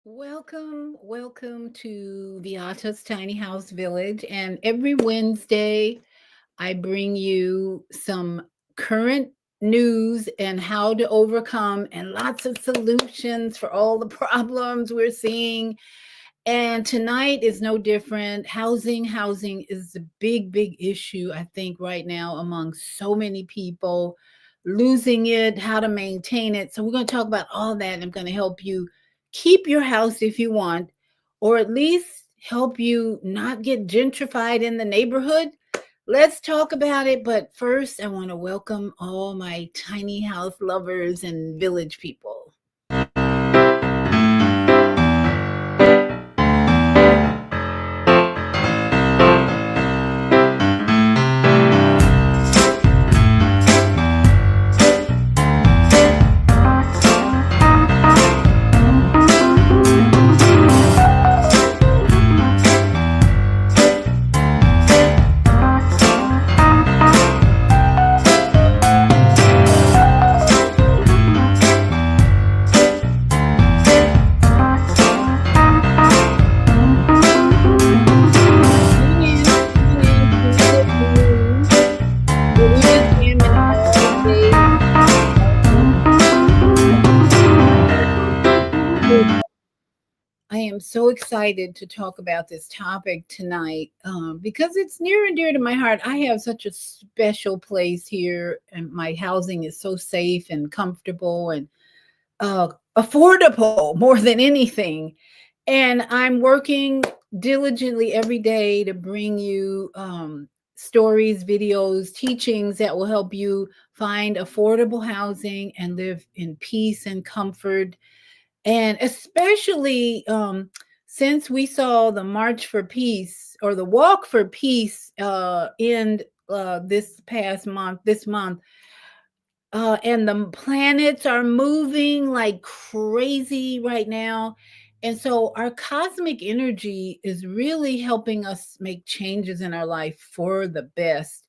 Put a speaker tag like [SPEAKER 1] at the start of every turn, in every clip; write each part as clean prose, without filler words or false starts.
[SPEAKER 1] Welcome to Viata's Tiny House Village. And every Wednesday, I bring you some current news and how to overcome and lots of solutions for all the problems we're seeing. And tonight is no different. Housing is a big issue, I think, right now among so many people. Losing it, how to maintain it. So, we're going to talk about all that. And I'm going to help you keep your house if you want, or at least help you not get gentrified in the neighborhood. Let's talk about it. But first, I want to welcome all my tiny house lovers and village people. I am so excited to talk about this topic tonight because it's near and dear to my heart. I have such a special place here, and my housing is so safe and comfortable and affordable more than anything. And I'm working diligently every day to bring you stories, videos, teachings that will help you find affordable housing and live in peace and comfort. And especially since we saw the March for Peace or the Walk for Peace end this past month, and the planets are moving like crazy right now. And so our cosmic energy is really helping us make changes in our life for the best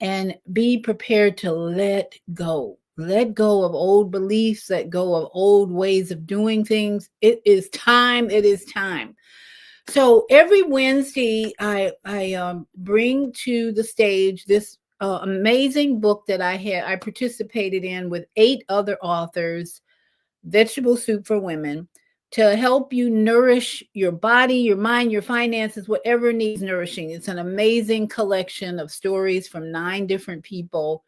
[SPEAKER 1] and be prepared to let go. Let go of old beliefs, let go of old ways of doing things. It is time. It is time. So every Wednesday, I bring to the stage this amazing book that I participated in with 8 other authors, Vegetable Soup for Women, to help you nourish your body, your mind, your finances, whatever needs nourishing. It's an amazing collection of stories from 9 different people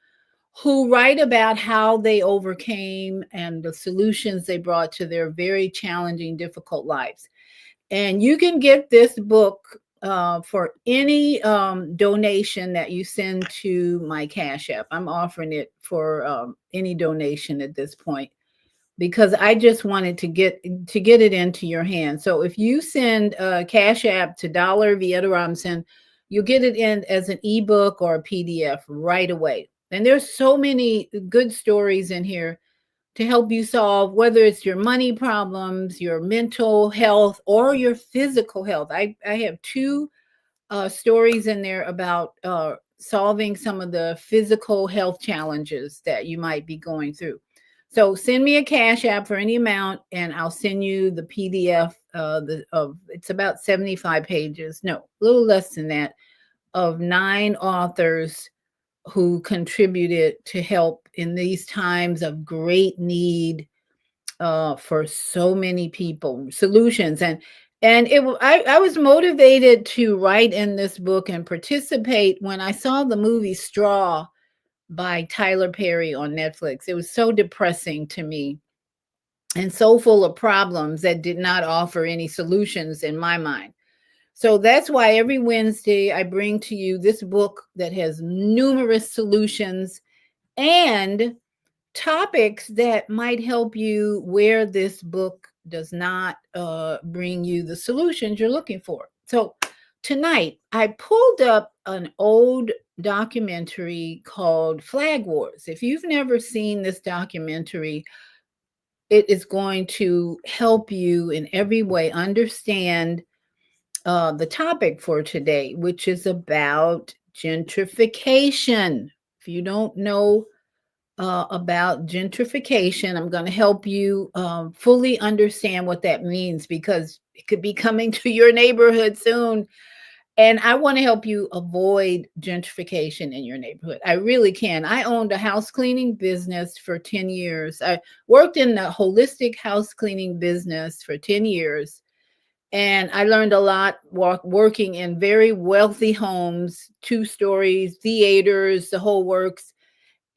[SPEAKER 1] who write about how they overcame and the solutions they brought to their very challenging, difficult lives. And you can get this book for any donation that you send to my Cash App. I'm offering it for any donation at this point because I just wanted to get it into your hand. So if you send Cash App to Dollar Vieta Robinson, you'll get it in as an ebook or a PDF right away. And there's so many good stories in here to help you solve whether it's your money problems, your mental health, or your physical health. I have two stories in there about solving some of the physical health challenges that you might be going through. So send me a Cash App for any amount, and I'll send you the PDF. It's about 75 pages, no, a little less than that, of 9 authors who contributed to help in these times of great need for so many people. Solutions and I was motivated to write in this book and participate when I saw the movie Straw by Tyler Perry on Netflix. It was so depressing to me and so full of problems that did not offer any solutions in my mind. So that's why every Wednesday I bring to you this book that has numerous solutions and topics that might help you where this book does not bring you the solutions you're looking for. So tonight I pulled up an old documentary called Flag Wars. If you've never seen this documentary, it is going to help you in every way understand the topic for today, which is about gentrification. If you don't know about gentrification. I'm going to help you fully understand what that means because it could be coming to your neighborhood soon. And I want to help you avoid gentrification in your neighborhood. I really can. I owned a house cleaning business for 10 years. I worked in the holistic house cleaning business for 10 years. And I learned a lot working in very wealthy homes, 2 stories, theaters, the whole works.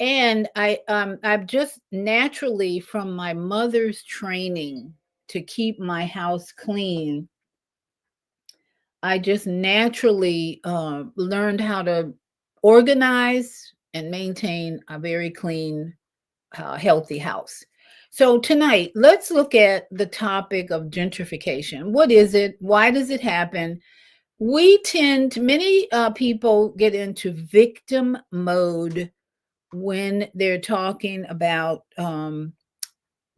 [SPEAKER 1] And I've just naturally from my mother's training to keep my house clean, I just naturally learned how to organize and maintain a very clean, healthy house. So, tonight, let's look at the topic of gentrification. What is it? Why does it happen? Many people get into victim mode when they're talking about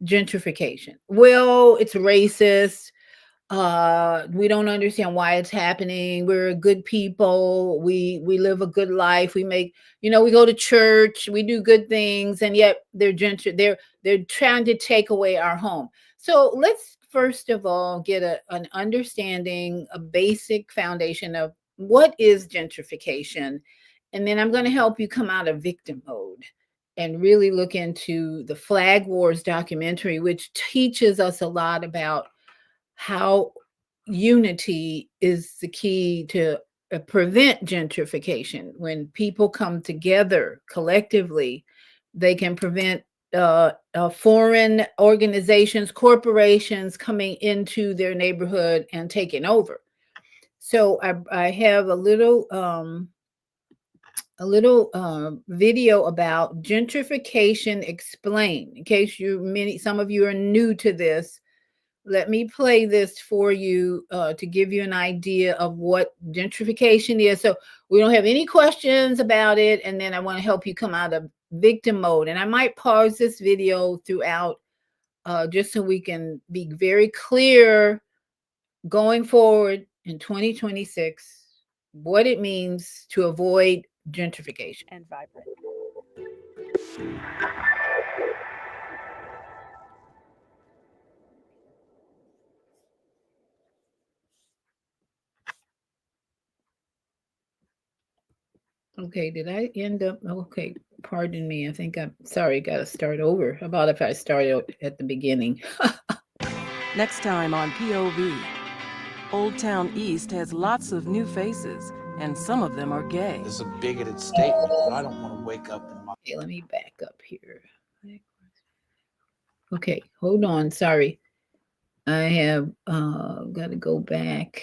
[SPEAKER 1] gentrification. Well, it's racist. We don't understand why it's happening. We're good people. We live a good life. We make, we go to church, we do good things, and yet they're trying to take away our home. So let's first of all get an understanding, a basic foundation of what is gentrification, and then I'm going to help you come out of victim mode and really look into the Flag Wars documentary, which teaches us a lot about how unity is the key to prevent gentrification. When people come together collectively, they can prevent foreign organizations, corporations coming into their neighborhood and taking over. So I have a little video about gentrification explained. In case some of you are new to this, let me play this for you to give you an idea of what gentrification is. So we don't have any questions about it. And then I want to help you come out of victim mode. And I might pause this video throughout just so we can be very clear going forward in 2026 what it means to avoid gentrification.
[SPEAKER 2] And vibrant.
[SPEAKER 1] Okay, did I end up? Okay, pardon me. I think I'm sorry, got to start over. How about if I started at the beginning?
[SPEAKER 3] Next time on POV, Old Town East has lots of new faces, and some of them are gay.
[SPEAKER 4] It's a bigoted statement, but I don't want to wake up in my...
[SPEAKER 1] Okay, let me back up here. Okay, hold on. Sorry. I have got to go back.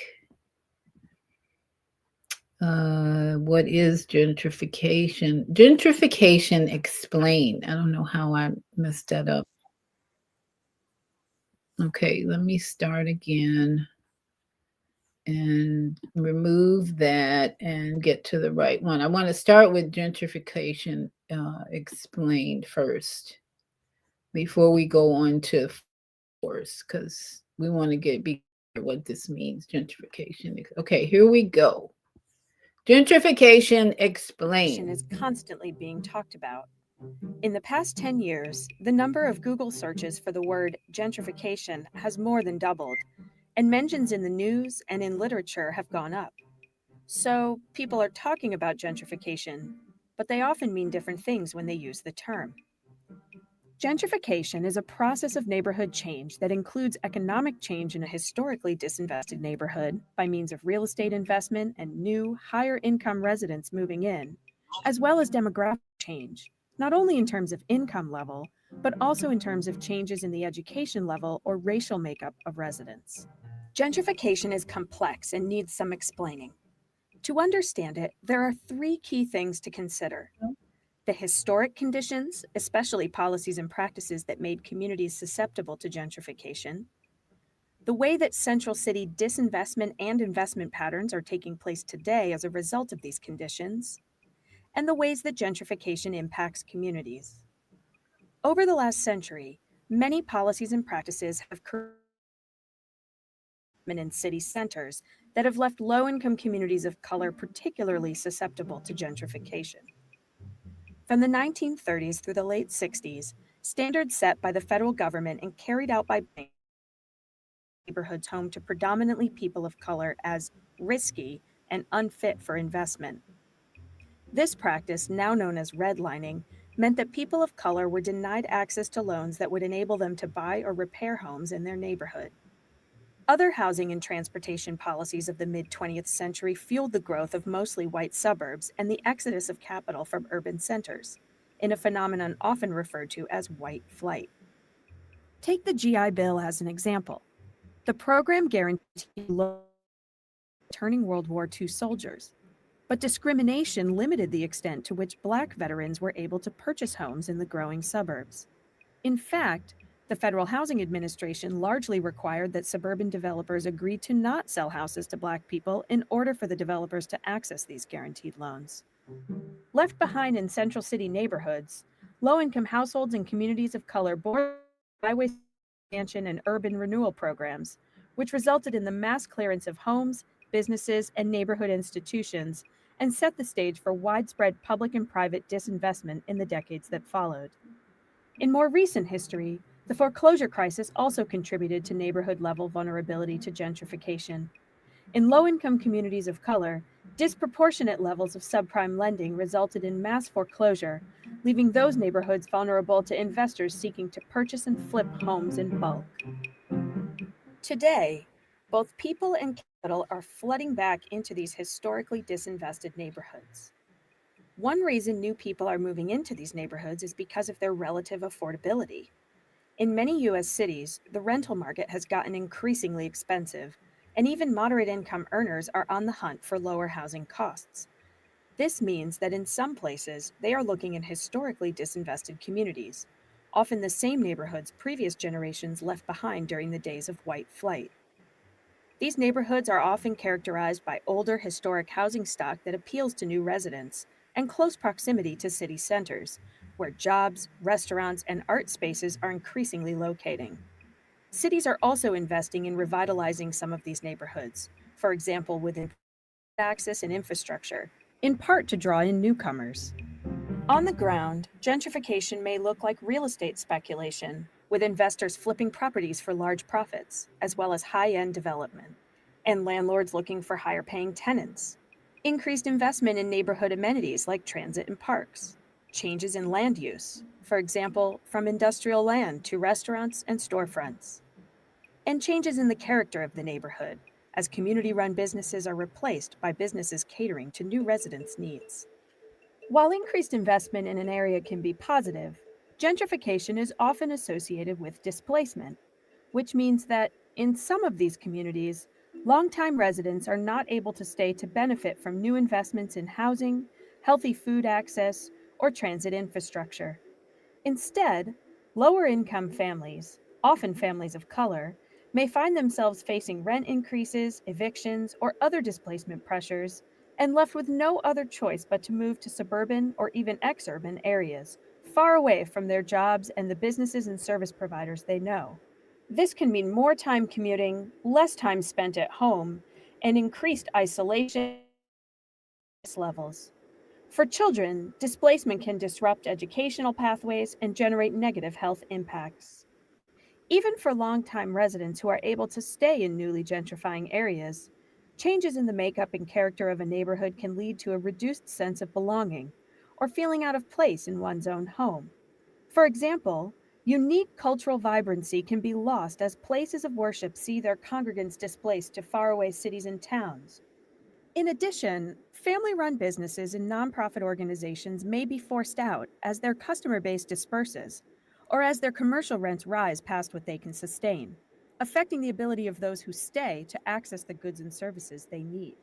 [SPEAKER 1] What is gentrification? Gentrification explained. I don't know how I messed that up. Okay, let me start again and remove that and get to the right one. I want to start with gentrification explained first before we go on to force, because we want to be clear what this means. Gentrification. Okay, here we go. Gentrification explained.
[SPEAKER 2] Is constantly being talked about. In the past 10 years, the number of Google searches for the word gentrification has more than doubled, and mentions in the news and in literature have gone up. So, people are talking about gentrification, but they often mean different things when they use the term. Gentrification is a process of neighborhood change that includes economic change in a historically disinvested neighborhood by means of real estate investment and new, higher income residents moving in, as well as demographic change, not only in terms of income level, but also in terms of changes in the education level or racial makeup of residents. Gentrification is complex and needs some explaining. To understand it, there are 3 key things to consider: the historic conditions, especially policies and practices that made communities susceptible to gentrification, the way that central city disinvestment and investment patterns are taking place today as a result of these conditions, and the ways that gentrification impacts communities. Over the last century, many policies and practices have created in city centers that have left low-income communities of color particularly susceptible to gentrification. From the 1930s through the late 60s, standards set by the federal government and carried out by neighborhoods home to predominantly people of color as risky and unfit for investment. This practice, now known as redlining, meant that people of color were denied access to loans that would enable them to buy or repair homes in their neighborhood. Other housing and transportation policies of the mid 20th century fueled the growth of mostly white suburbs and the exodus of capital from urban centers, in a phenomenon often referred to as white flight. Take the GI Bill as an example. The program guaranteed loans to returning World War II soldiers, but discrimination limited the extent to which Black veterans were able to purchase homes in the growing suburbs. In fact, the Federal Housing Administration largely required that suburban developers agree to not sell houses to Black people in order for the developers to access these guaranteed loans. Left behind in central city neighborhoods, low-income households and communities of color bore highway expansion and urban renewal programs, which resulted in the mass clearance of homes, businesses, and neighborhood institutions, and set the stage for widespread public and private disinvestment in the decades that followed. In more recent history, the foreclosure crisis also contributed to neighborhood-level vulnerability to gentrification. In low-income communities of color, disproportionate levels of subprime lending resulted in mass foreclosure, leaving those neighborhoods vulnerable to investors seeking to purchase and flip homes in bulk. Today, both people and capital are flooding back into these historically disinvested neighborhoods. One reason new people are moving into these neighborhoods is because of their relative affordability. In many U.S. cities, the rental market has gotten increasingly expensive, and even moderate income earners are on the hunt for lower housing costs. This means that in some places, they are looking in historically disinvested communities, often the same neighborhoods previous generations left behind during the days of white flight. These neighborhoods are often characterized by older historic housing stock that appeals to new residents and close proximity to city centers, where jobs, restaurants, and art spaces are increasingly locating. Cities are also investing in revitalizing some of these neighborhoods, for example, with improved access and infrastructure, in part to draw in newcomers. On the ground, gentrification may look like real estate speculation, with investors flipping properties for large profits, as well as high-end development, and landlords looking for higher-paying tenants. Increased investment in neighborhood amenities like transit and parks. Changes in land use, for example, from industrial land to restaurants and storefronts. And changes in the character of the neighborhood, as community-run businesses are replaced by businesses catering to new residents' needs. While increased investment in an area can be positive, gentrification is often associated with displacement, which means that in some of these communities, longtime residents are not able to stay to benefit from new investments in housing, healthy food access, or transit infrastructure. Instead, lower income families, often families of color, may find themselves facing rent increases, evictions, or other displacement pressures, and left with no other choice but to move to suburban or even exurban areas, far away from their jobs and the businesses and service providers they know. This can mean more time commuting, less time spent at home, and increased isolation levels. For children, displacement can disrupt educational pathways and generate negative health impacts. Even for longtime residents who are able to stay in newly gentrifying areas, changes in the makeup and character of a neighborhood can lead to a reduced sense of belonging or feeling out of place in one's own home. For example, unique cultural vibrancy can be lost as places of worship see their congregants displaced to faraway cities and towns. In addition, family-run businesses and nonprofit organizations may be forced out as their customer base disperses, or as their commercial rents rise past what they can sustain, affecting the ability of those who stay to access the goods and services they need.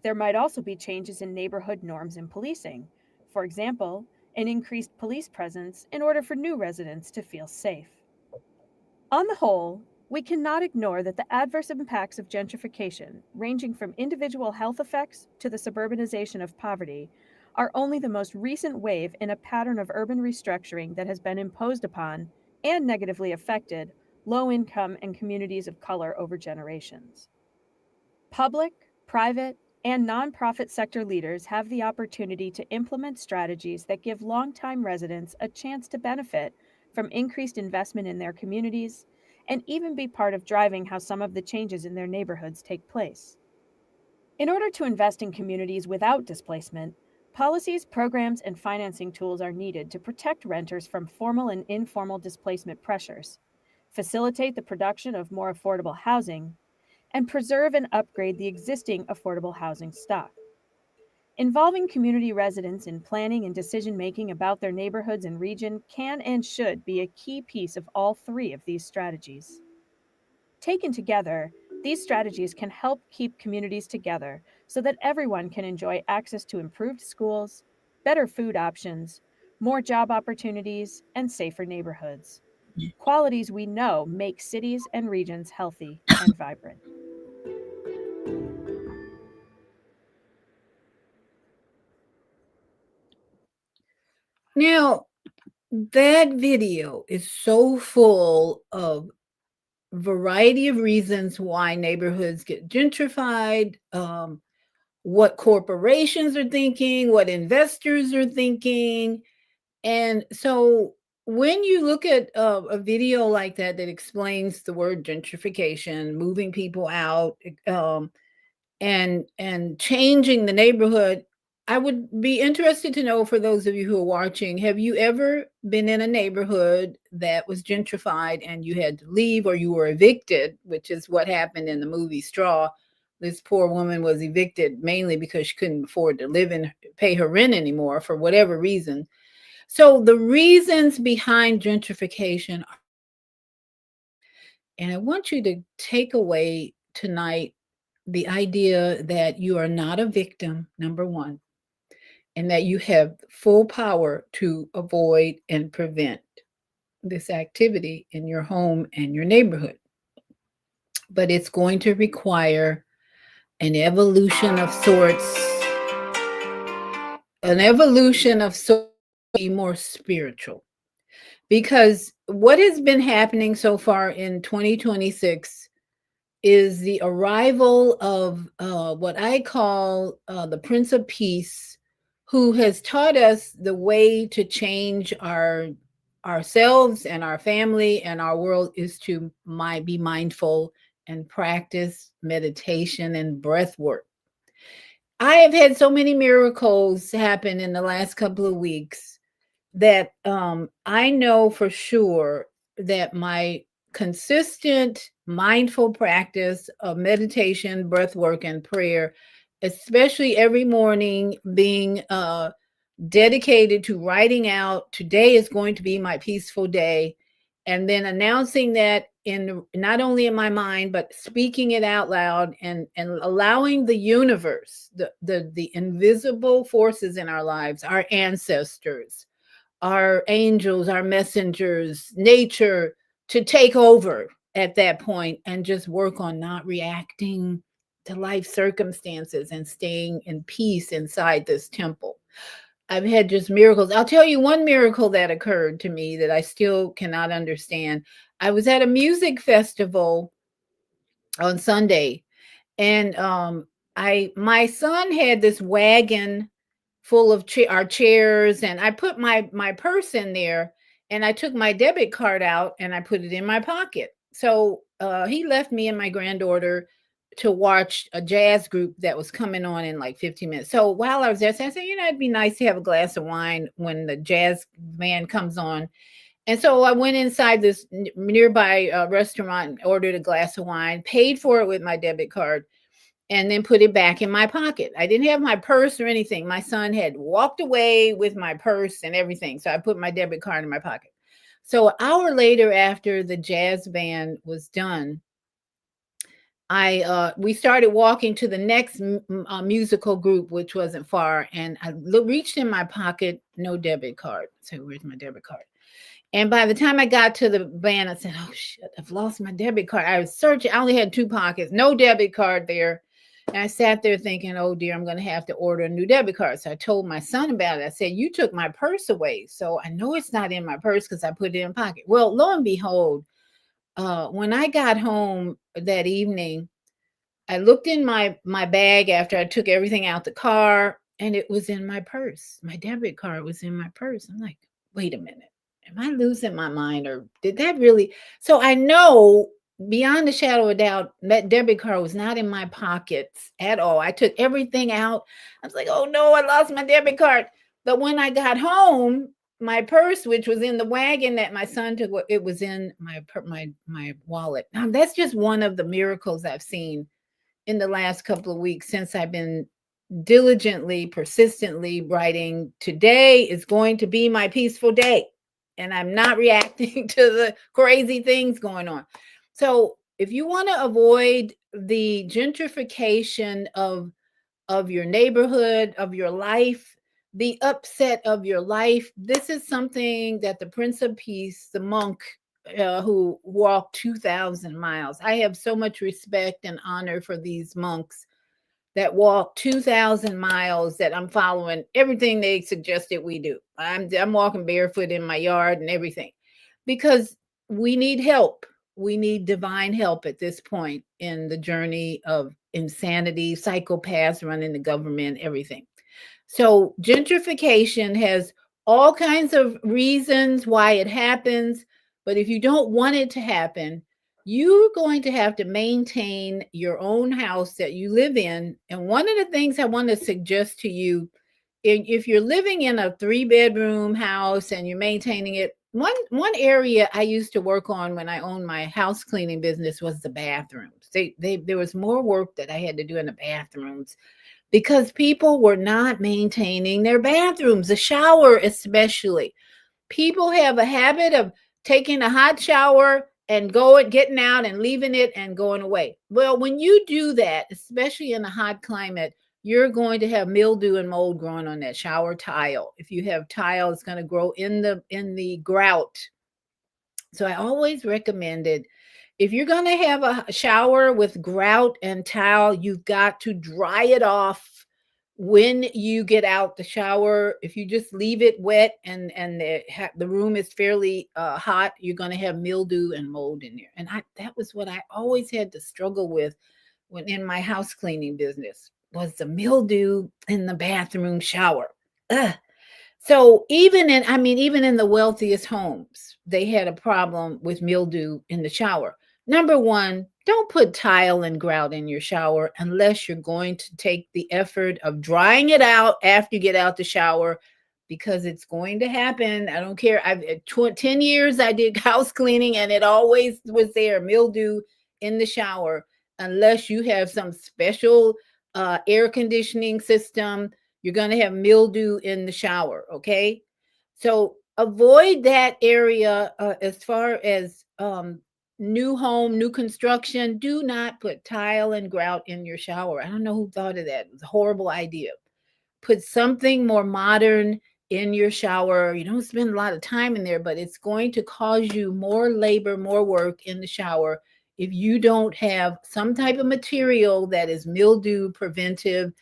[SPEAKER 2] There might also be changes in neighborhood norms and policing, for example, an increased police presence in order for new residents to feel safe. On the whole, we cannot ignore that the adverse impacts of gentrification, ranging from individual health effects to the suburbanization of poverty, are only the most recent wave in a pattern of urban restructuring that has been imposed upon and negatively affected low-income and communities of color over generations. Public, private, And nonprofit sector leaders have the opportunity to implement strategies that give longtime residents a chance to benefit from increased investment in their communities and even be part of driving how some of the changes in their neighborhoods take place. In order to invest in communities without displacement, policies, programs, and financing tools are needed to protect renters from formal and informal displacement pressures, facilitate the production of more affordable housing, and preserve and upgrade the existing affordable housing stock. Involving community residents in planning and decision making about their neighborhoods and region can and should be a key piece of all three of these strategies. Taken together, these strategies can help keep communities together so that everyone can enjoy access to improved schools, better food options, more job opportunities, and safer neighborhoods. Qualities we know make cities and regions healthy and vibrant.
[SPEAKER 1] Now, that video is so full of variety of reasons why neighborhoods get gentrified, what corporations are thinking, what investors are thinking. And so when you look at a video like that that explains the word gentrification, moving people out, and changing the neighborhood, I would be interested to know, for those of you who are watching, have you ever been in a neighborhood that was gentrified and you had to leave, or you were evicted, which is what happened in the movie Straw? This poor woman was evicted mainly because she couldn't afford to live and pay her rent anymore for whatever reason. So the reasons behind gentrification, and I want you to take away tonight the idea that you are not a victim, number one, and that you have full power to avoid and prevent this activity in your home and your neighborhood. But it's going to require an evolution of sorts, an evolution of sorts, be more spiritual. Because what has been happening so far in 2026 is the arrival of what I call the Prince of Peace, who has taught us the way to change ourselves and our family and our world is to be mindful and practice meditation and breath work. I have had so many miracles happen in the last couple of weeks that I know for sure that my consistent mindful practice of meditation, breath work, and prayer, especially every morning, being dedicated to writing out, today is going to be my peaceful day, and then announcing that in not only in my mind but speaking it out loud, and allowing the universe, the invisible forces in our lives, our ancestors, our angels, our messengers, nature, to take over at that point and just work on not reacting to life circumstances and staying in peace inside this temple. I've had just miracles. I'll tell you one miracle that occurred to me that I still cannot understand. I was at a music festival on Sunday, and I my son had this wagon full of our chairs, and I put my purse in there, and I took my debit card out and I put it in my pocket. So he left me and my granddaughter to watch a jazz group that was coming on in like 15 minutes. So while I was there, I said, it'd be nice to have a glass of wine when the jazz band comes on. And so I went inside this nearby restaurant and ordered a glass of wine, paid for it with my debit card, and then put it back in my pocket. I didn't have my purse or anything. My son had walked away with my purse and everything. So I put my debit card in my pocket. So an hour later, after the jazz band was done, we started walking to the next musical group, which wasn't far. And I reached in my pocket, no debit card. So where's my debit card? And by the time I got to the band, I said, oh, shit, I've lost my debit card. I was searching. I only had 2 pockets, no debit card there. And I sat there thinking, oh, dear, I'm going to have to order a new debit card. So I told my son about it. I said, you took my purse away. So I know it's not in my purse because I put it in my pocket. Well, lo and behold, when I got home that evening, I looked in my bag after I took everything out the car, and it was in my purse. My debit card was in my purse. I'm like, wait a minute. Am I losing my mind, or did that really? So I know beyond a shadow of a doubt that debit card was not in my pockets at all. I took everything out. I was like, oh no, I lost my debit card. But when I got home, my purse, which was in the wagon that my son took, it was in my wallet. Now that's just one of the miracles I've seen in the last couple of weeks since I've been diligently, persistently writing. Today is going to be my peaceful day, and I'm not reacting to the crazy things going on. So, if you want to avoid the gentrification of your neighborhood, of your life, the upset of your life, this is something that the Prince of Peace, the monk who walked 2,000 miles. I have so much respect and honor for these monks that walk 2,000 miles, that I'm following everything they suggested we do. I'm walking barefoot in my yard and everything, because we need help. We need divine help at this point in the journey of insanity, psychopaths running the government, everything. So gentrification has all kinds of reasons why it happens, but if you don't want it to happen, you're going to have to maintain your own house that you live in. And one of the things I want to suggest to you, if you're living in a 3-bedroom house and you're maintaining it, one area I used to work on when I owned my house cleaning business was the bathrooms. There was more work that I had to do in the bathrooms because people were not maintaining their bathrooms, the shower especially. People have a habit of taking a hot shower and getting out and leaving it and going away. Well, when you do that, especially in a hot climate, you're going to have mildew and mold growing on that shower tile. If you have tile, it's going to grow in the grout. So I always recommended, if you're going to have a shower with grout and towel, you've got to dry it off when you get out the shower. If you just leave it wet and the room is fairly hot, you're going to have mildew and mold in there. And that was what I always had to struggle with when in my house cleaning business, was the mildew in the bathroom shower. Ugh. So even in the wealthiest homes, they had a problem with mildew in the shower. Number one, don't put tile and grout in your shower unless you're going to take the effort of drying it out after you get out the shower, because it's going to happen. I don't care. 10 years I did house cleaning, and it always was there, mildew in the shower, unless you have some special air conditioning system. You're going to have mildew in the shower. Okay. So avoid that area. As far as new home, new construction, do not put tile and grout in your shower. I don't know who thought of that. It was a horrible idea. Put something more modern in your shower. You don't spend a lot of time in there, but it's going to cause you more labor, more work in the shower if you don't have some type of material that is mildew preventive.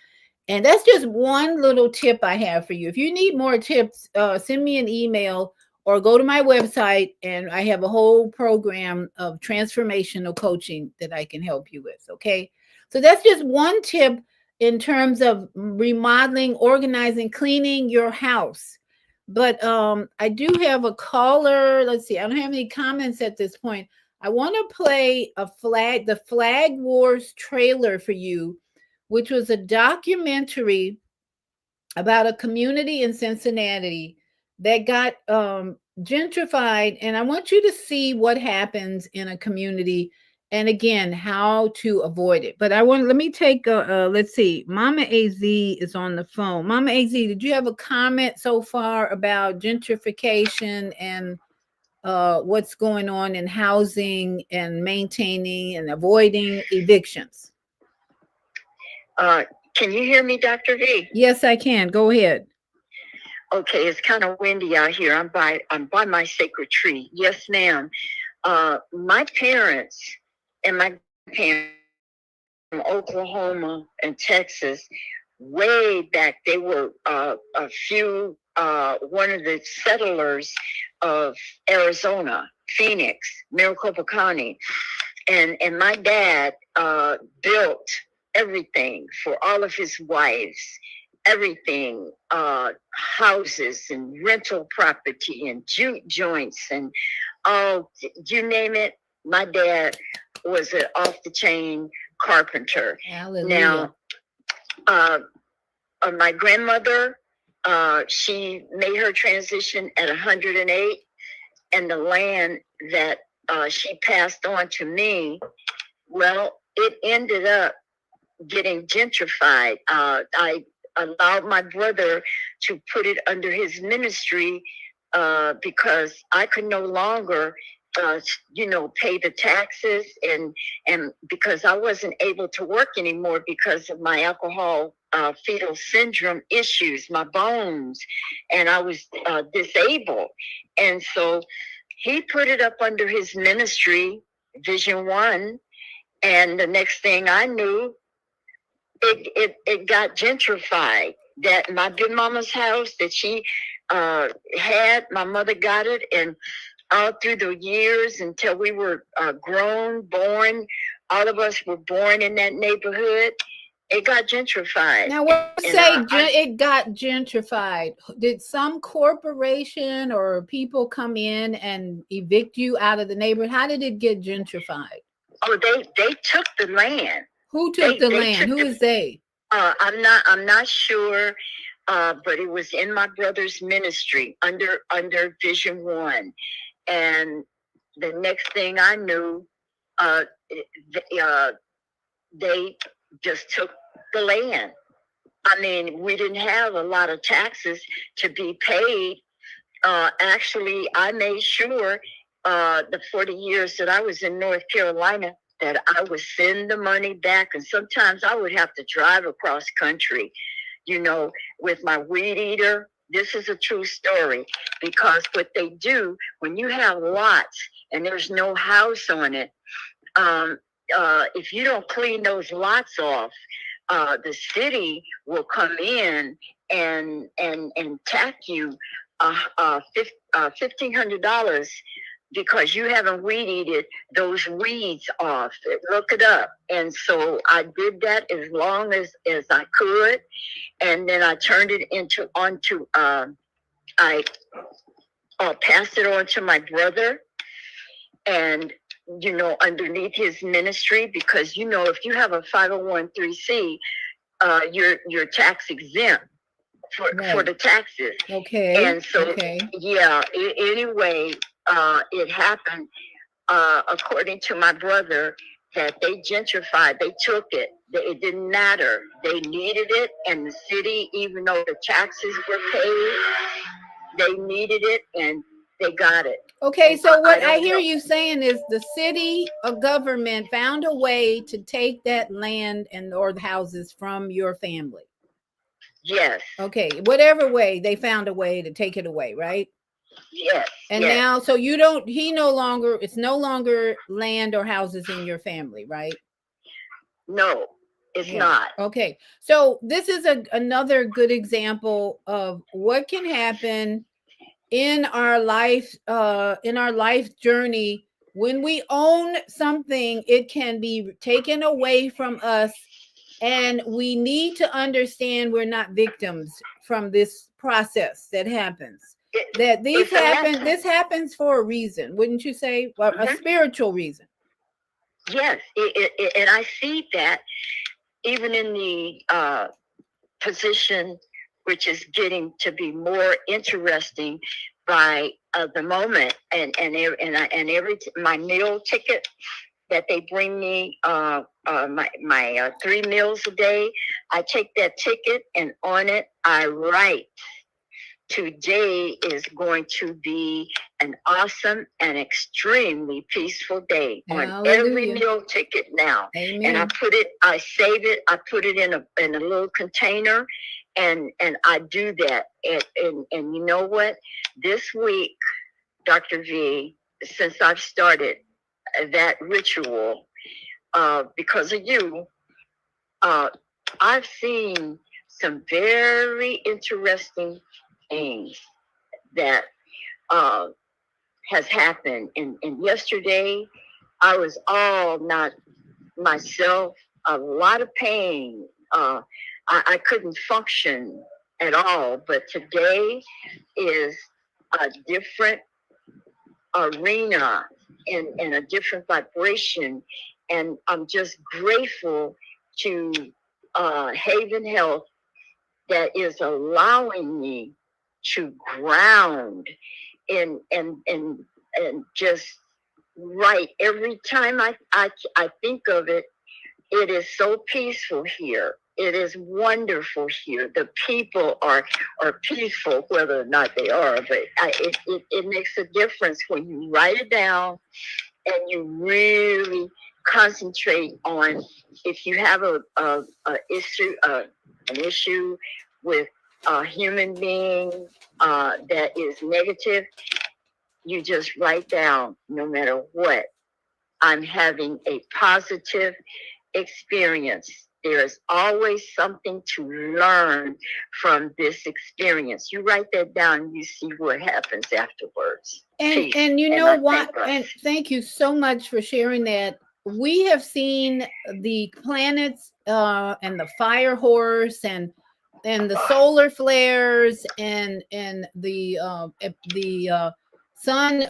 [SPEAKER 1] And that's just one little tip I have for you. If you need more tips, send me an email or go to my website, and I have a whole program of transformational coaching that I can help you with. Okay. So that's just one tip in terms of remodeling, organizing, cleaning your house. But I do have a caller. Let's see. I don't have any comments at this point. I want to play the Flag Wars trailer for you, which was a documentary about a community in Cincinnati that got gentrified. And I want you to see what happens in a community, and again, how to avoid it. But let me take let's see. Mama AZ is on the phone. Mama AZ, did you have a comment so far about gentrification and what's going on in housing and maintaining and avoiding evictions?
[SPEAKER 5] Can you hear me, Dr. V?
[SPEAKER 1] Yes, I can. Go ahead.
[SPEAKER 5] Okay, it's kind of windy out here. I'm by my sacred tree. Yes, ma'am. My parents and my parents from Oklahoma and Texas, way back, they were one of the settlers of Arizona, Phoenix, Maricopa County. and my dad built everything for all of his wives, everything, houses and rental property and juke joints and you name it. My dad was an off the chain carpenter.
[SPEAKER 1] Hallelujah.
[SPEAKER 5] Now, my grandmother, she made her transition at 108, and the land that she passed on to me, well, it ended up getting gentrified. I allowed my brother to put it under his ministry because I could no longer pay the taxes, and because I wasn't able to work anymore because of my alcohol fetal syndrome issues, my bones, and I was disabled. And so he put it up under his ministry, Vision One, and the next thing I knew, it got gentrified. That my good mama's house that she had, my mother got it, and all through the years until we were born, all of us were born in that neighborhood. It got gentrified.
[SPEAKER 1] Now, what say it got gentrified? Did some corporation or people come in and evict you out of the neighborhood? How did it get gentrified?
[SPEAKER 5] Oh, they took the land.
[SPEAKER 1] Who took the land? Who is they?
[SPEAKER 5] I'm not sure, but it was in my brother's ministry under Vision One, and the next thing I knew, they just took the land. I mean, we didn't have a lot of taxes to be paid. Actually, I made sure the 40 years that I was in North Carolina that I would send the money back. And sometimes I would have to drive across country, with my weed eater. This is a true story, because what they do when you have lots and there's no house on it, if you don't clean those lots off, the city will come in and tax you $1,500 because you haven't weeded those weeds off. Look it up. And so I did that as long as I could, and then I turned it onto I passed it on to my brother, and underneath his ministry, because if you have a 501(c), you're tax exempt for the taxes.
[SPEAKER 1] Okay.
[SPEAKER 5] And so anyway, it happened according to my brother that they gentrified. They took it. It didn't matter. They needed it, and the city, even though the taxes were paid, they needed it, and they got it.
[SPEAKER 1] Okay, so what I hear you saying is the city or government found a way to take that land or the houses from your family.
[SPEAKER 5] Yes.
[SPEAKER 1] Okay, whatever way, they found a way to take it away, right?
[SPEAKER 5] Yes.
[SPEAKER 1] And now, so it's no longer land or houses in your family, right?
[SPEAKER 5] No, it's not.
[SPEAKER 1] Okay, so this is another good example of what can happen in our life journey. When we own something, it can be taken away from us, and we need to understand we're not victims from this process that happens. This happens for a reason, wouldn't you say? Well, a spiritual reason.
[SPEAKER 5] Yes, and I see that even in the position, which is getting to be more interesting by the moment, and my meal ticket that they bring me, my 3 meals a day, I take that ticket, and on it I write, today is going to be an awesome and extremely peaceful day.
[SPEAKER 1] Hallelujah.
[SPEAKER 5] On every meal ticket now.
[SPEAKER 1] Amen.
[SPEAKER 5] And I save it, I put it in a little container, and I do that. And you know what? This week, Dr. V, since I've started that ritual, because of you, I've seen some very interesting things that has happened. And yesterday, I was all not myself, a lot of pain. I couldn't function at all. But today is a different arena and a different vibration. And I'm just grateful to Haven Health that is allowing me to ground and just right every time I think of it. It is so peaceful here. It is wonderful here. The people are peaceful, whether or not they are, but it makes a difference when you write it down and you really concentrate on if you have an issue with a human being that is negative, you just write down no matter what. I'm having a positive experience. There is always something to learn from this experience. You write that down, you see what happens afterwards.
[SPEAKER 1] And you know what? And thank you so much for sharing that. We have seen the planets and the fire horse and the solar flares and the sun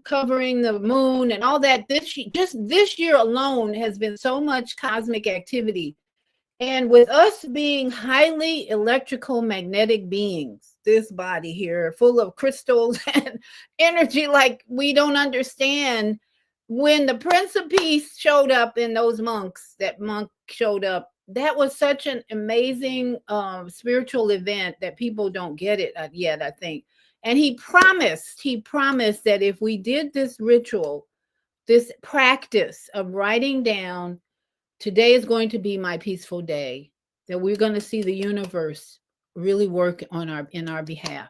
[SPEAKER 1] covering the moon and all that. Just this year alone has been so much cosmic activity. And with us being highly electrical magnetic beings, this body here full of crystals and energy like we don't understand, when the Prince of Peace showed up in those monks, that monk showed up, that was such an amazing spiritual event that people don't get it yet, I think. And he promised that if we did this ritual, this practice of writing down, today is going to be my peaceful day, that we're going to see the universe really work in our behalf.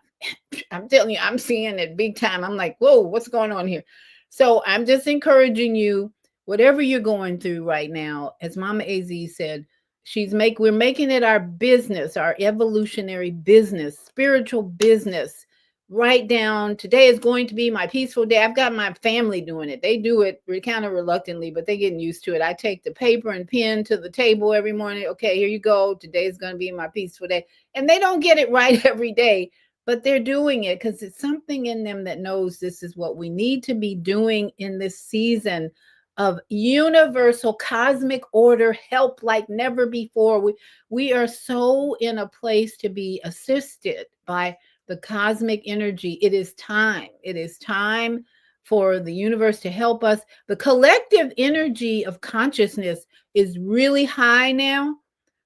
[SPEAKER 1] I'm telling you, I'm seeing it big time. I'm like, whoa, what's going on here? So I'm just encouraging you, whatever you're going through right now, as Mama AZ said, we're making it our business, our evolutionary business, spiritual business. Write down, today is going to be my peaceful day. I've got my family doing it. They do it kind of reluctantly, but they're getting used to it. I take the paper and pen to the table every morning. Okay, here you go. Today is going to be my peaceful day. And they don't get it right every day, but they're doing it because it's something in them that knows this is what we need to be doing in this season of universal cosmic order help like never before. We are so in a place to be assisted by the cosmic energy. It is time. It is time for the universe to help us. The collective energy of consciousness is really high now.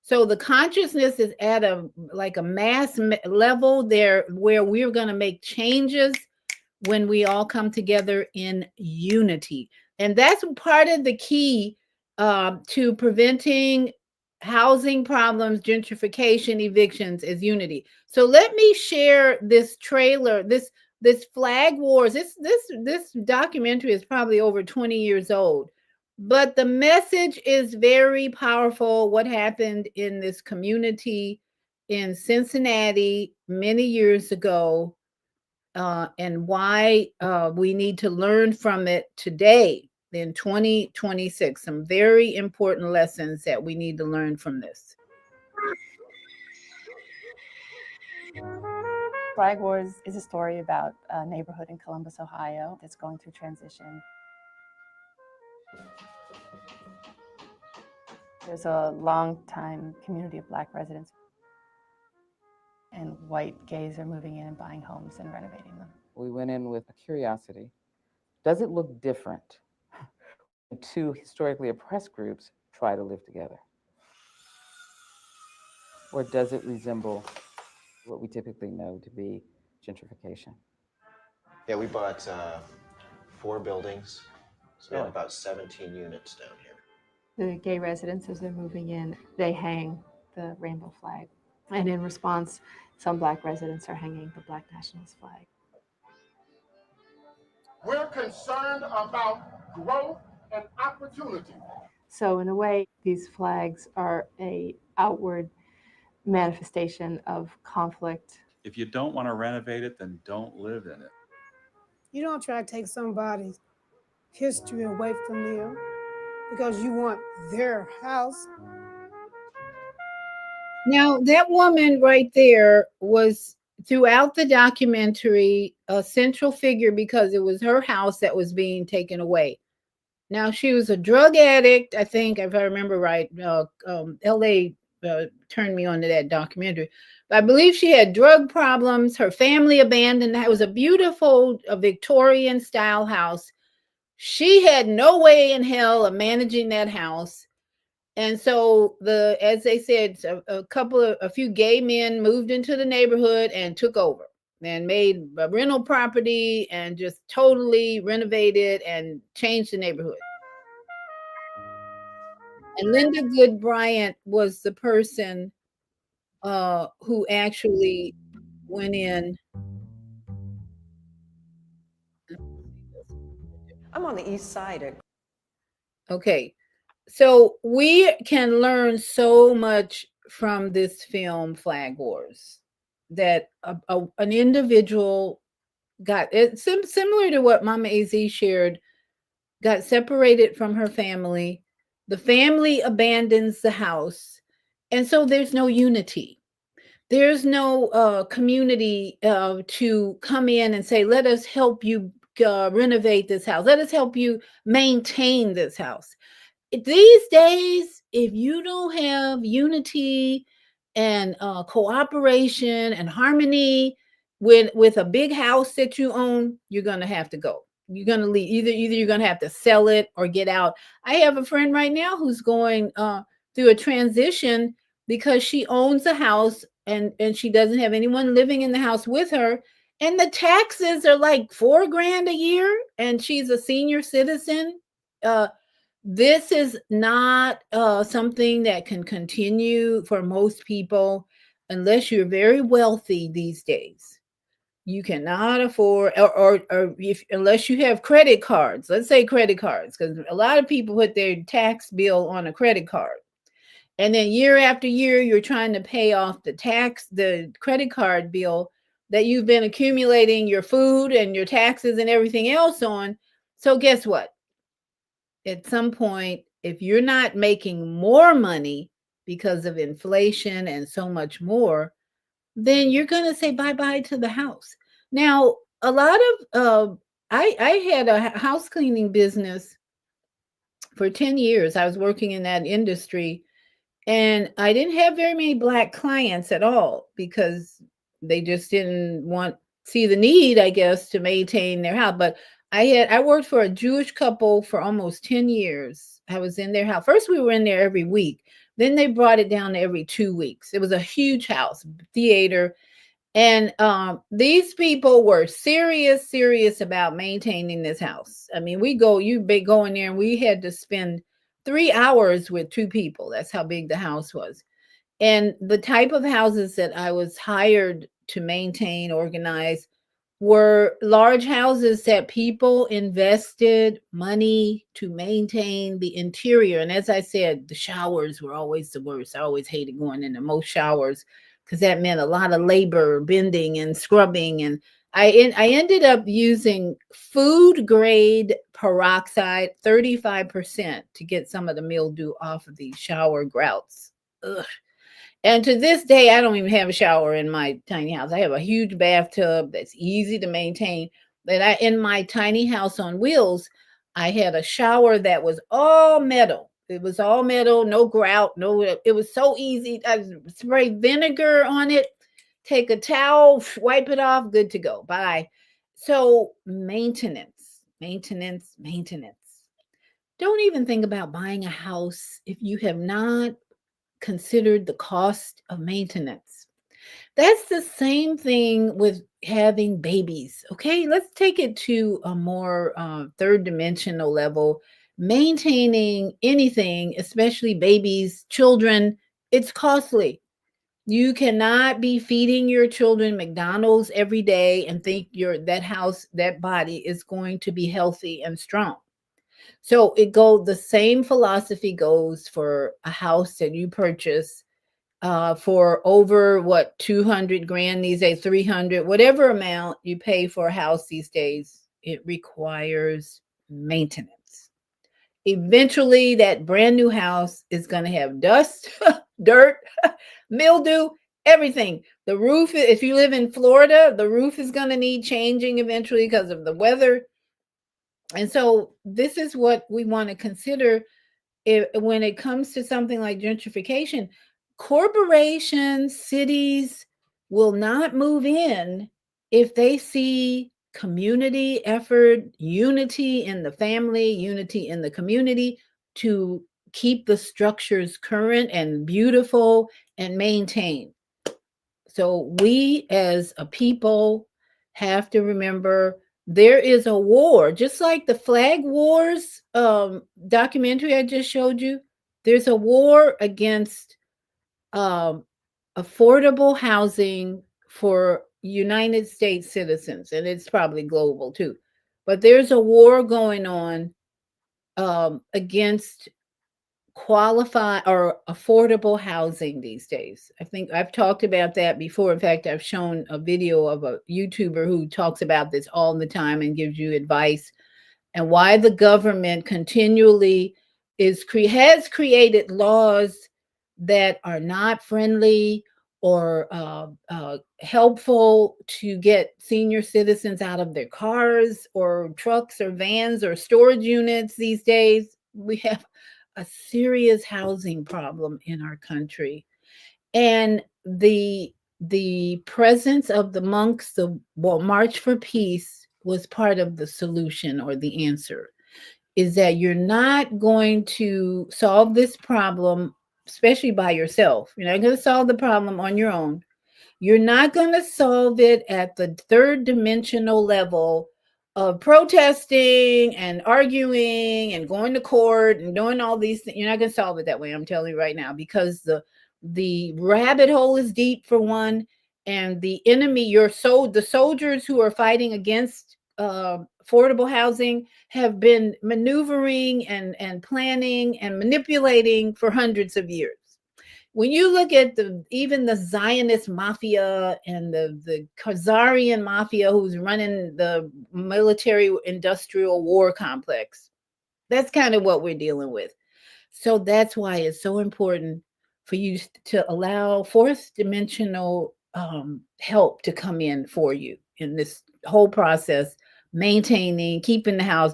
[SPEAKER 1] So the consciousness is at a mass level there where we're going to make changes when we all come together in unity. And that's part of the key to preventing housing problems, gentrification, evictions, is unity. So let me share this trailer, this Flag Wars. This documentary is probably over 20 years old, but the message is very powerful. What happened in this community in Cincinnati many years ago, and why we need to learn from it today in 2026. Some very important lessons that we need to learn from this.
[SPEAKER 6] Flag Wars is a story about a neighborhood in Columbus, Ohio that's going through transition. There's a long-time community of Black residents, and white gays are moving in and buying homes and renovating them.
[SPEAKER 3] We went in with a curiosity. Does it look different when two historically oppressed groups try to live together? Or does it resemble what we typically know to be gentrification?
[SPEAKER 7] Yeah, we bought 4 buildings, so we have about 17 units down here.
[SPEAKER 6] The gay residents, as they're moving in, they hang the rainbow flag. And in response, some Black residents are hanging the Black nationalist flag.
[SPEAKER 8] We're concerned about growth and opportunity.
[SPEAKER 6] So in a way, these flags are an outward manifestation of conflict.
[SPEAKER 9] If you don't want to renovate it, then don't live in it.
[SPEAKER 10] You don't try to take somebody's
[SPEAKER 9] history away from them because you want their house.
[SPEAKER 1] Now, that woman right there was throughout the documentary a central figure because it was her house that was being taken away. Now, she was a drug addict, I think, if I remember right. LA turned me on to that documentary. But I believe she had drug problems. Her family abandoned. It was a beautiful Victorian style house. She had no way in hell of managing that house. And so as they said, a few gay men moved into the neighborhood and took over and made a rental property and just totally renovated and changed the neighborhood. And Linda Good Bryant was the person who actually went in.
[SPEAKER 10] I'm on the east side.
[SPEAKER 1] Okay. So we can learn so much from this film, Flag Wars, that an individual got it similar to what Mama Az shared, got separated from her family. The family abandons the house. And so there's no unity. There's no community to come in and say, let us help you renovate this house. Let us help you maintain this house. These days, if you don't have unity and cooperation and harmony with a big house that you own, you're gonna have to go. You're gonna leave. Either you're gonna have to sell it or get out. I have a friend right now who's going through a transition because she owns a house and she doesn't have anyone living in the house with her. And the taxes are like $4,000 a year, and she's a senior citizen. This is not something that can continue for most people unless you're very wealthy these days. You cannot afford, or if unless you have credit cards. Let's say credit cards, because a lot of people put their tax bill on a credit card, and then year after year you're trying to pay off the credit card bill that you've been accumulating your food and your taxes and everything else on. So guess what? At some point, if you're not making more money because of inflation and so much more, then you're going to say bye-bye to the house. Now, a lot of I had a house cleaning business for 10 years. I was working in that industry, and I didn't have very many Black clients at all because they just didn't see the need, I guess, to maintain their house. But I worked for a Jewish couple for almost 10 years. I was in their house. First, we were in there every week. Then they brought it down to every 2 weeks. It was a huge house, theater. And these people were serious about maintaining this house. I mean, you go in there and we had to spend 3 hours with 2 people. That's how big the house was. And the type of houses that I was hired to maintain, organize, were large houses that people invested money to maintain the interior. And as I said, the showers were always the worst. I always hated going into most showers because that meant a lot of labor, bending and scrubbing. And I ended up using food grade peroxide, 35%, to get some of the mildew off of these shower grouts. Ugh. And to this day, I don't even have a shower in my tiny house. I have a huge bathtub that's easy to maintain. But in my tiny house on wheels, I had a shower that was all metal. It was all metal, no grout, it was so easy. I spray vinegar on it, take a towel, wipe it off, good to go. Bye. So maintenance. Don't even think about buying a house if you have not considered the cost of maintenance. That's the same thing with having babies. Okay, let's take it to a more third dimensional level. Maintaining anything, especially babies, children, it's costly. You cannot be feeding your children McDonald's every day and think that body is going to be healthy and strong. So the same philosophy goes for a house that you purchase for over 200 grand these days, 300, whatever amount you pay for a house these days. It requires maintenance. Eventually, that brand new house is going to have dust, dirt, mildew, everything. The roof, if you live in Florida, the roof is going to need changing eventually because of the weather. And so, this is what we want to consider when it comes to something like gentrification. Corporations, cities will not move in if they see community effort, unity in the family, unity in the community to keep the structures current and beautiful and maintained. So we as a people have to remember there is a war, just like the Flag Wars documentary I just showed you. There's a war against um, affordable housing for United States citizens, and it's probably global too. But there's a war going on against qualify or affordable housing these days. I think I've talked about that before. In fact, I've shown a video of a YouTuber who talks about this all the time and gives you advice, and why the government continually has created laws that are not friendly or helpful to get senior citizens out of their cars or trucks or vans or storage units these days. We have a serious housing problem in our country. And the presence of the monks, the March for Peace, was part of the solution or the answer. Is that you're not going to solve this problem, especially by yourself. You're not going to solve the problem on your own. You're not going to solve it at the third dimensional level of protesting and arguing and going to court and doing all these things. You're not going to solve it that way. I'm telling you right now, because the rabbit hole is deep for one, and the enemy, the soldiers who are fighting against affordable housing have been maneuvering and planning and manipulating for hundreds of years. When you look at even the Zionist mafia and the Khazarian mafia who's running the military industrial war complex, that's kind of what we're dealing with. So that's why it's so important for you to allow fourth dimensional help to come in for you in this whole process, maintaining, keeping the house.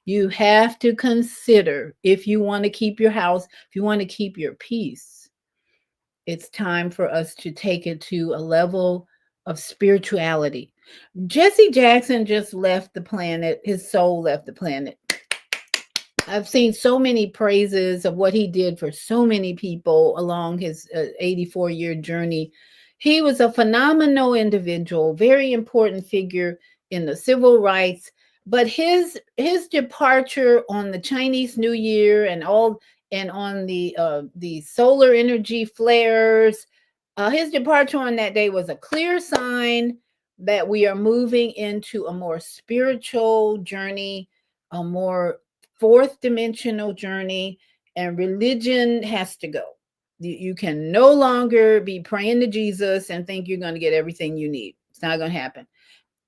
[SPEAKER 1] You have to consider, if you want to keep your house, if you want to keep your peace, it's time for us to take it to a level of spirituality. Jesse Jackson just left the planet. His soul left the planet. I've seen so many praises of what he did for so many people along his 84-year journey. He was a phenomenal individual, very important figure in the civil rights. But his departure on the Chinese New Year and on the solar energy flares, his departure on that day was a clear sign that we are moving into a more spiritual journey, a more fourth dimensional journey, and religion has to go. You can no longer be praying to Jesus and think you're going to get everything you need. It's not going to happen.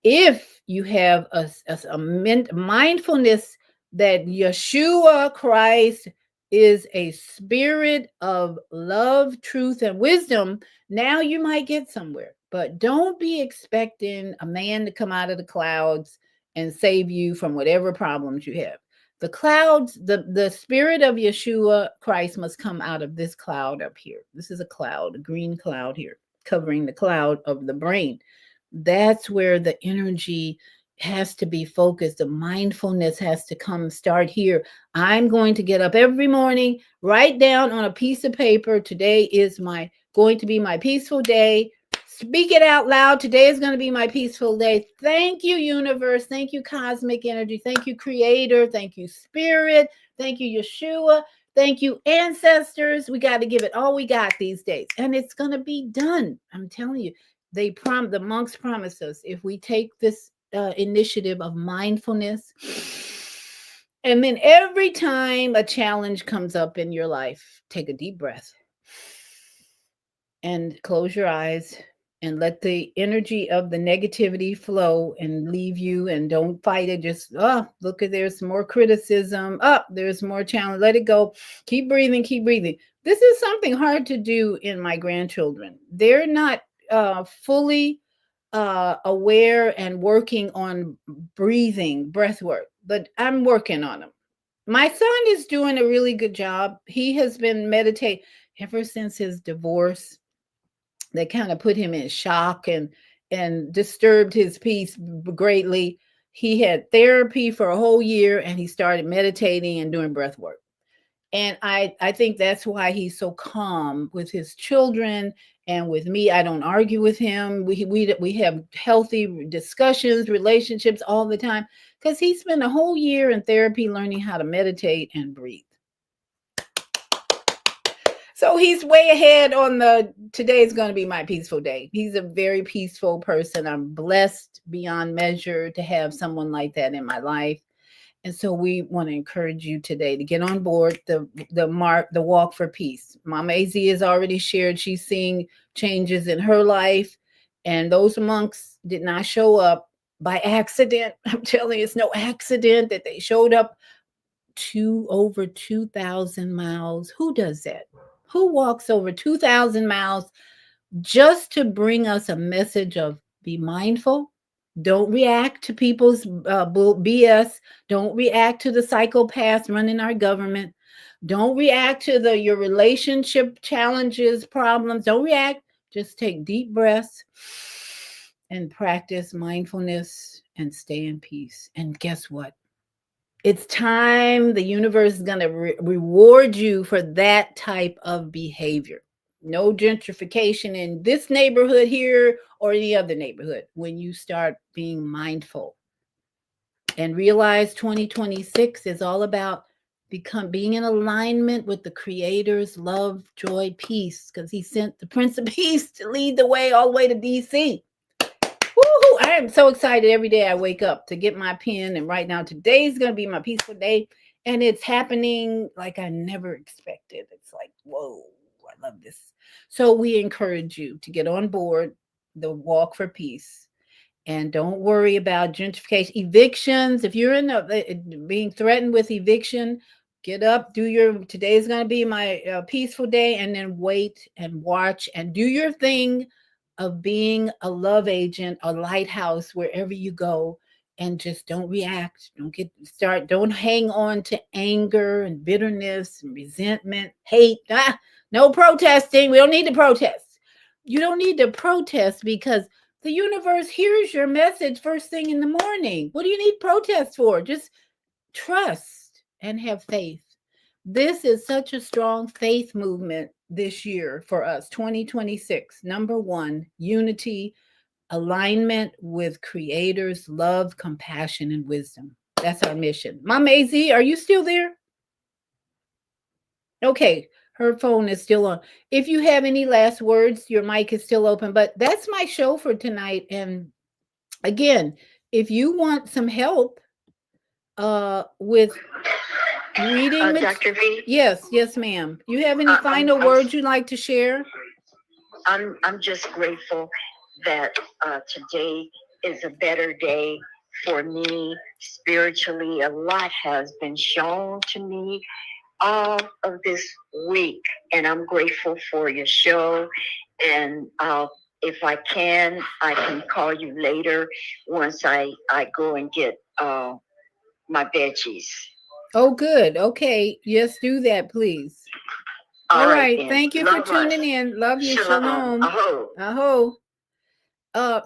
[SPEAKER 1] If you have a mindfulness that Yeshua Christ is a spirit of love, truth, and wisdom, now you might get somewhere. But don't be expecting a man to come out of the clouds and save you from whatever problems you have. The clouds, the spirit of Yeshua Christ must come out of this cloud up here. This is a cloud, a green cloud here, covering the cloud of the brain. That's where the energy has to be focused. The mindfulness has to start here. I'm going to get up every morning, write down on a piece of paper, today is going to be my peaceful day. Speak it out loud. Today is going to be my peaceful day. Thank you, universe. Thank you, cosmic energy. Thank you, creator. Thank you, spirit. Thank you, Yeshua. Thank you, ancestors. We got to give it all we got these days. And it's going to be done. I'm telling you. The monks promise us, if we take this initiative of mindfulness, and then every time a challenge comes up in your life, take a deep breath and close your eyes and let the energy of the negativity flow and leave you, and don't fight it. Just, oh, look at, there's more criticism. Up, there's more challenge. Let it go. Keep breathing, keep breathing. This is something hard to do in my grandchildren. They're not fully aware and working on breathing, breath work, but I'm working on them. My son is doing a really good job. He has been meditating ever since his divorce. They kind of put him in shock and disturbed his peace greatly. He had therapy for a whole year, and he started meditating and doing breath work. And I think that's why he's so calm with his children and with me. I don't argue with him. We have healthy discussions, relationships all the time, because he spent a whole year in therapy learning how to meditate and breathe. So he's way ahead on the, today is going to be my peaceful day. He's a very peaceful person. I'm blessed beyond measure to have someone like that in my life. And so we want to encourage you today to get on board the walk for peace. Mama AZ has already shared she's seeing changes in her life, and those monks did not show up by accident. I'm telling you, it's no accident that they showed up to over 2,000 miles. Who does that? Who walks over 2,000 miles just to bring us a message of be mindful? Don't react to people's BS. Don't react to the psychopaths running our government. Don't react to your relationship challenges, problems. Don't react. Just take deep breaths and practice mindfulness and stay in peace. And guess what? It's time. The universe is going to reward you for that type of behavior. No gentrification in this neighborhood here or any other neighborhood when you start being mindful. And realize 2026 is all about being in alignment with the Creator's love, joy, peace, because he sent the Prince of Peace to lead the way all the way to DC. Woo-hoo! I am so excited every day I wake up to get my pen and write down today's going to be my peaceful day. And it's happening like I never expected. It's like, whoa, I love this. So we encourage you to get on board the walk for peace. And don't worry about gentrification, evictions. If you're being threatened with eviction, get up, today's going to be my peaceful day, and then wait and watch and do your thing of being a love agent, a lighthouse wherever you go, and just don't react. Don't hang on to anger and bitterness and resentment, hate. No protesting. We don't need to protest. You don't need to protest because the universe hears your message first thing in the morning. What do you need protests for? Just trust and have faith. This is such a strong faith movement this year for us, 2026. Number one, unity, alignment with Creator's love, compassion, and wisdom. That's our mission. Mama AZ, are you still there? Okay, her phone is still on. If you have any last words, your mic is still open, but that's my show for tonight. And again, if you want some help with reading,
[SPEAKER 5] Dr. V?
[SPEAKER 1] Yes, ma'am. You have any final words you'd like to share?
[SPEAKER 5] I'm just grateful that today is a better day for me spiritually. A lot has been shown to me all of this week, and I'm grateful for your show. And if I can call you later once I go and get my veggies.
[SPEAKER 1] Oh, good. Okay. Yes, do that, please. All right. Thank you for tuning in. Love you. Shalom. Aho.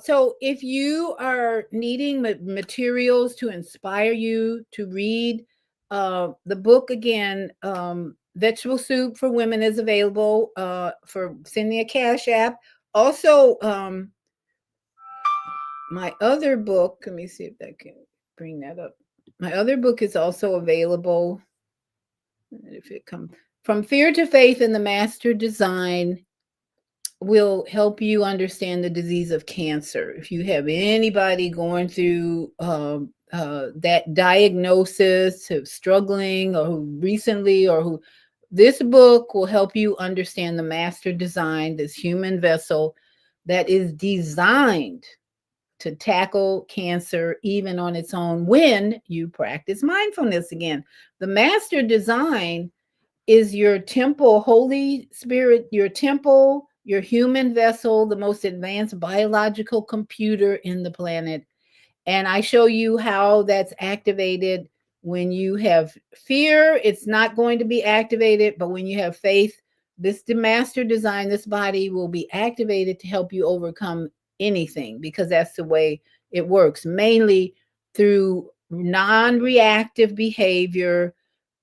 [SPEAKER 1] So if you are needing materials to inspire you to read, the book again, Vegetable Soup for Women is available for sending a Cash App. Also, my other book, let me see if I can bring that up. My other book is also available. If it comes From Fear to Faith in the Master Design, will help you understand the disease of cancer. If you have anybody going through that diagnosis, of struggling, or who recently, or who, this book will help you understand the master design, this human vessel, that is designed to tackle cancer even on its own when you practice mindfulness again. The master design is your temple, Holy Spirit, your temple, your human vessel, the most advanced biological computer in the planet. And I show you how that's activated. When you have fear, it's not going to be activated, but when you have faith, this master design, this body will be activated to help you overcome anything, because that's the way it works, mainly through non-reactive behavior,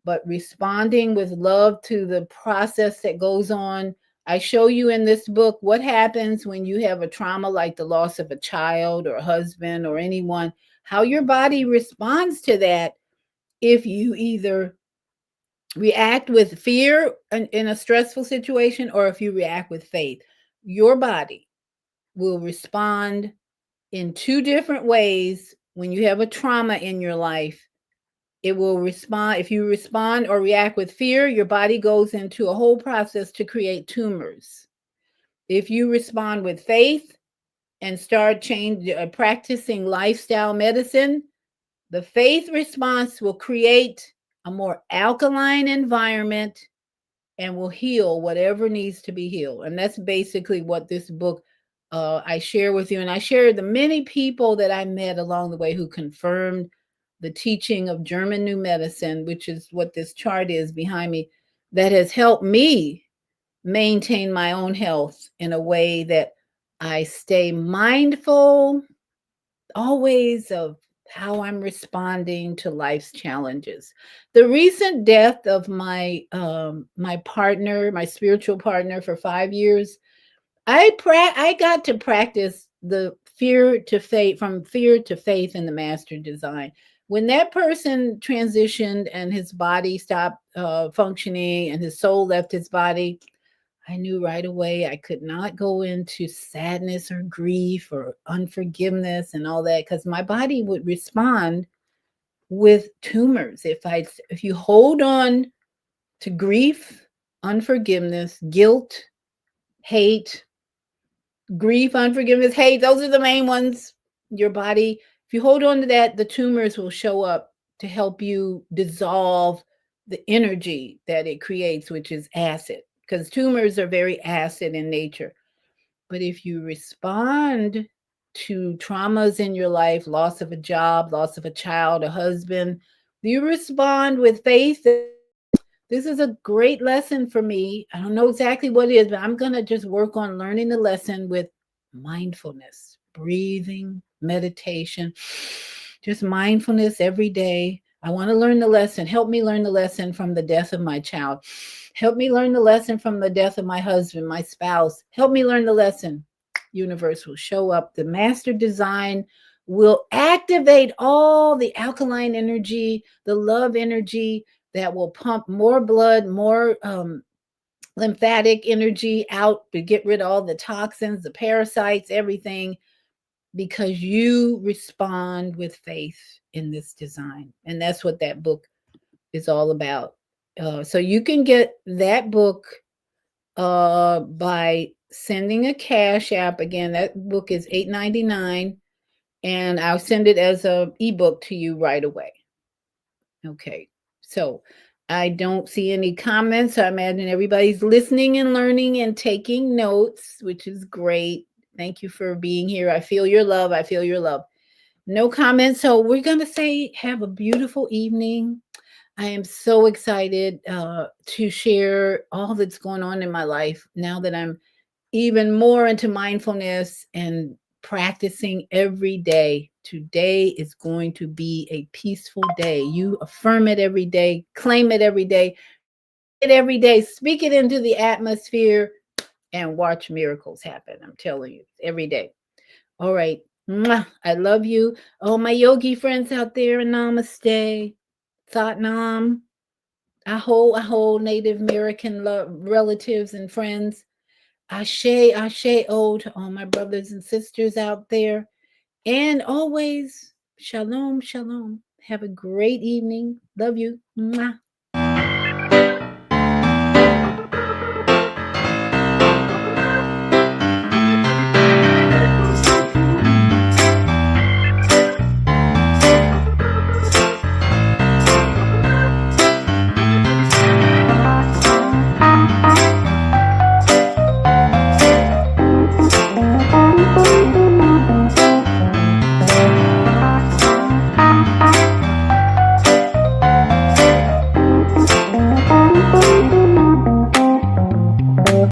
[SPEAKER 1] but responding with love to the process that goes on. I show you in this book what happens when you have a trauma like the loss of a child or a husband or anyone, how your body responds to that. If you either react with fear in a stressful situation, or if you react with faith, your body will respond in two different ways when you have a trauma in your life. It will respond. If you respond or react with fear, your body goes into a whole process to create tumors. If you respond with faith and start practicing lifestyle medicine, the faith response will create a more alkaline environment and will heal whatever needs to be healed. And that's basically what this book I share with you. And I share the many people that I met along the way who confirmed the teaching of German New Medicine, which is what this chart is behind me, that has helped me maintain my own health in a way that I stay mindful always of how I'm responding to life's challenges. The recent death of my partner, my spiritual partner for 5 years, I got to practice the fear to faith, from fear to faith in the master design. When that person transitioned and his body stopped functioning and his soul left his body, I knew right away I could not go into sadness or grief or unforgiveness and all that, because my body would respond with tumors. If you hold on to grief, unforgiveness, guilt, hate, grief, unforgiveness, hate, those are the main ones. Your body, if you hold on to that, the tumors will show up to help you dissolve the energy that it creates, which is acid, because tumors are very acid in nature. But if you respond to traumas in your life, loss of a job, loss of a child, a husband, you respond with faith. This is a great lesson for me. I don't know exactly what it is, but I'm going to just work on learning the lesson with mindfulness, breathing, meditation, just mindfulness every day. I want to learn the lesson. Help me learn the lesson from the death of my child. Help me learn the lesson from the death of my husband, my spouse. Help me learn the lesson. Universe will show up. The master design will activate all the alkaline energy, the love energy that will pump more blood, more lymphatic energy out to get rid of all the toxins, the parasites, everything, because you respond with faith in this design. And that's what that book is all about. So you can get that book by sending a cash app. Again, that book is $8.99, and I'll send it as a ebook to you right away. Okay, so I don't see any comments. So I imagine everybody's listening and learning and taking notes, which is great. Thank you for being here. I feel your love. I feel your love. No comments. So we're going to say, have a beautiful evening. I am so excited to share all that's going on in my life now that I'm even more into mindfulness and practicing every day. Today is going to be a peaceful day. You affirm it every day, claim it every day, it every day, speak it into the atmosphere, and watch miracles happen. I'm telling you, every day. All right. Mwah. I love you. Oh, my yogi friends out there, namaste. Satnam. Aho, Native American relatives and friends. Ashe, Ashe, oh, to all my brothers and sisters out there. And always, shalom, shalom. Have a great evening. Love you. Mwah.